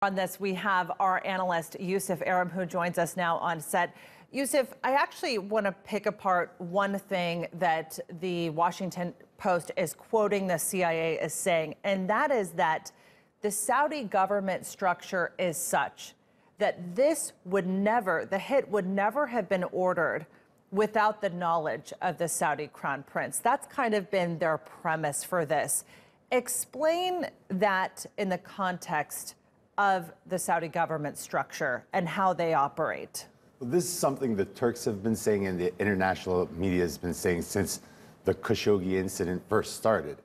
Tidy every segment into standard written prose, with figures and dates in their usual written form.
On this, we have our analyst, Yusuf Erim, who joins us now on set. Yusuf, I actually want to pick apart one thing that the Washington Post is quoting the CIA as saying, and that is that the Saudi government structure is such that this would never, the hit would never have been ordered without the knowledge of the Saudi crown prince. That's kind of been their premise for this. Explain that in the context of the Saudi government structure and how they operate. Well, this is something the Turks have been saying and the international media has been saying since the Khashoggi incident first started.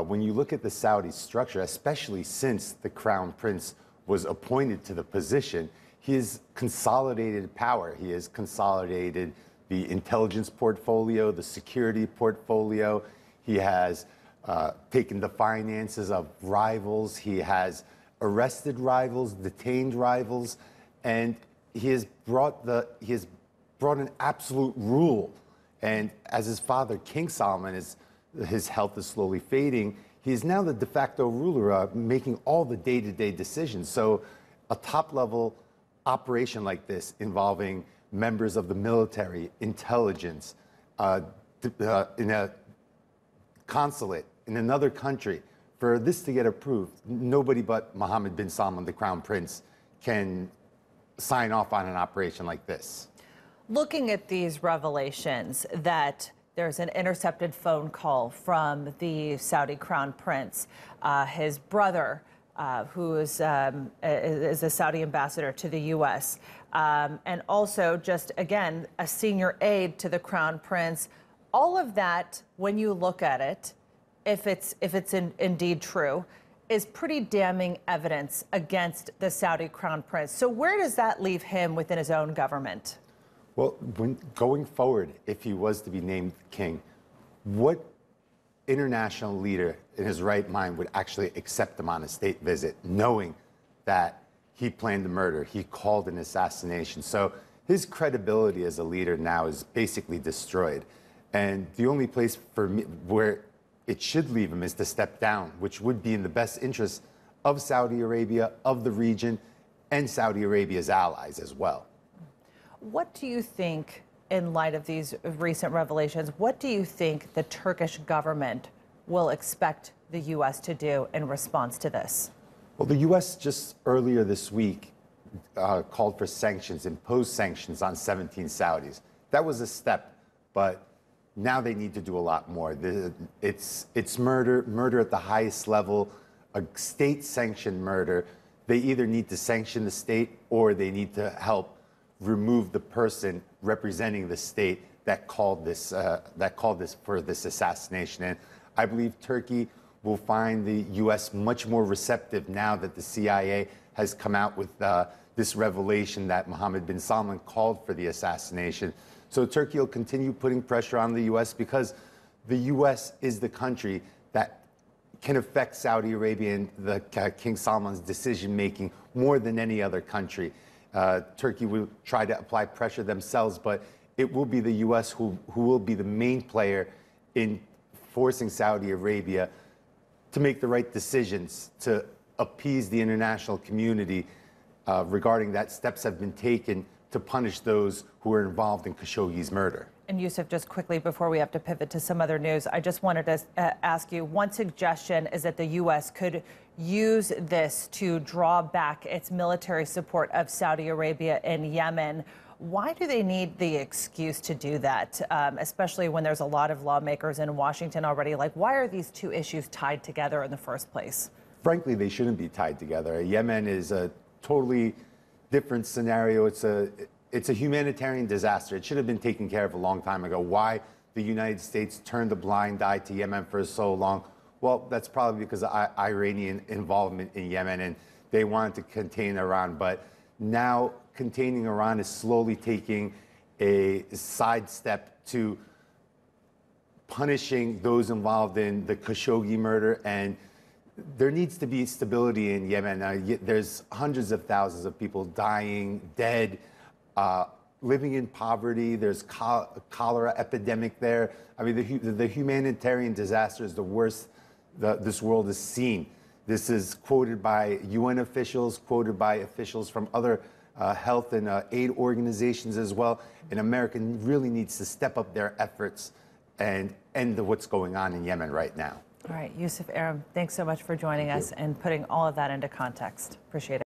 When you look at the Saudi structure, especially since the crown prince was appointed to the position, he has consolidated power. He has consolidated the intelligence portfolio, the security portfolio. He has taken the finances of rivals. He has arrested rivals, detained rivals, and he has brought an absolute rule. And as his father, King Salman, his health is slowly fading, he is now the de facto ruler, making all the day-to-day decisions. So a top-level operation like this involving members of the military, intelligence, in a consulate in another country, for this to get approved, nobody but Mohammed bin Salman, the crown prince, can sign off on an operation like this. Looking at these revelations that there's an intercepted phone call from the Saudi crown prince, his brother, who is a Saudi ambassador to the U.S., and also just, again, a senior aide to the crown prince. All of that, when you look at it, if it's indeed true, is pretty damning evidence against the Saudi crown prince. So where does that leave him within his own government? Well, going forward, if he was to be named king, what international leader in his right mind would actually accept him on a state visit, knowing that he planned the murder, he called an assassination? So his credibility as a leader now is basically destroyed. And the only place for me where it should leave him is to step down, which would be in the best interest of Saudi Arabia, of the region, and Saudi Arabia's allies as well. What do you think, in light of these recent revelations, what do you think the Turkish government will expect the U.S. to do in response to this? Well, the U.S. just earlier this week called for sanctions, imposed sanctions on 17 Saudis. That was a step, but now they need to do a lot more. It's murder at the highest level, a state-sanctioned murder. They either need to sanction the state or they need to help remove the person representing the state that called for this assassination. And I believe Turkey will find the U.S. much more receptive now that the CIA has come out with this revelation that Mohammed bin Salman called for the assassination. So Turkey will continue putting pressure on the U.S. because the U.S. is the country that can affect Saudi Arabia and the King Salman's decision-making more than any other country. Turkey will try to apply pressure themselves, but it will be the U.S. who will be the main player in forcing Saudi Arabia to make the right decisions to appease the international community regarding that steps have been taken to punish those who were involved in Khashoggi's murder. And Yusuf, just quickly before we have to pivot to some other news, I just wanted to ask you, one suggestion is that the U.S. could use this to draw back its military support of Saudi Arabia in Yemen. Why do they need the excuse to do that, especially when there's a lot of lawmakers in Washington already? Like, why are these two issues tied together in the first place? Frankly, they shouldn't be tied together. Yemen is a totally different scenario. It's a humanitarian disaster. It should have been taken care of a long time ago. Why the United States turned a blind eye to Yemen for so long? Well, that's probably because of Iranian involvement in Yemen, and they wanted to contain Iran. But now containing Iran is slowly taking a sidestep to punishing those involved in the Khashoggi murder, and there needs to be stability in Yemen. There's hundreds of thousands of people dying, dead, living in poverty. There's cholera epidemic there. I mean, the humanitarian disaster is the worst this world has seen. This is quoted by UN officials, quoted by officials from other health and aid organizations as well. And America really needs to step up their efforts and end what's going on in Yemen right now. All right, Yusuf Erim, thanks so much for joining us and putting all of that into context. Appreciate it.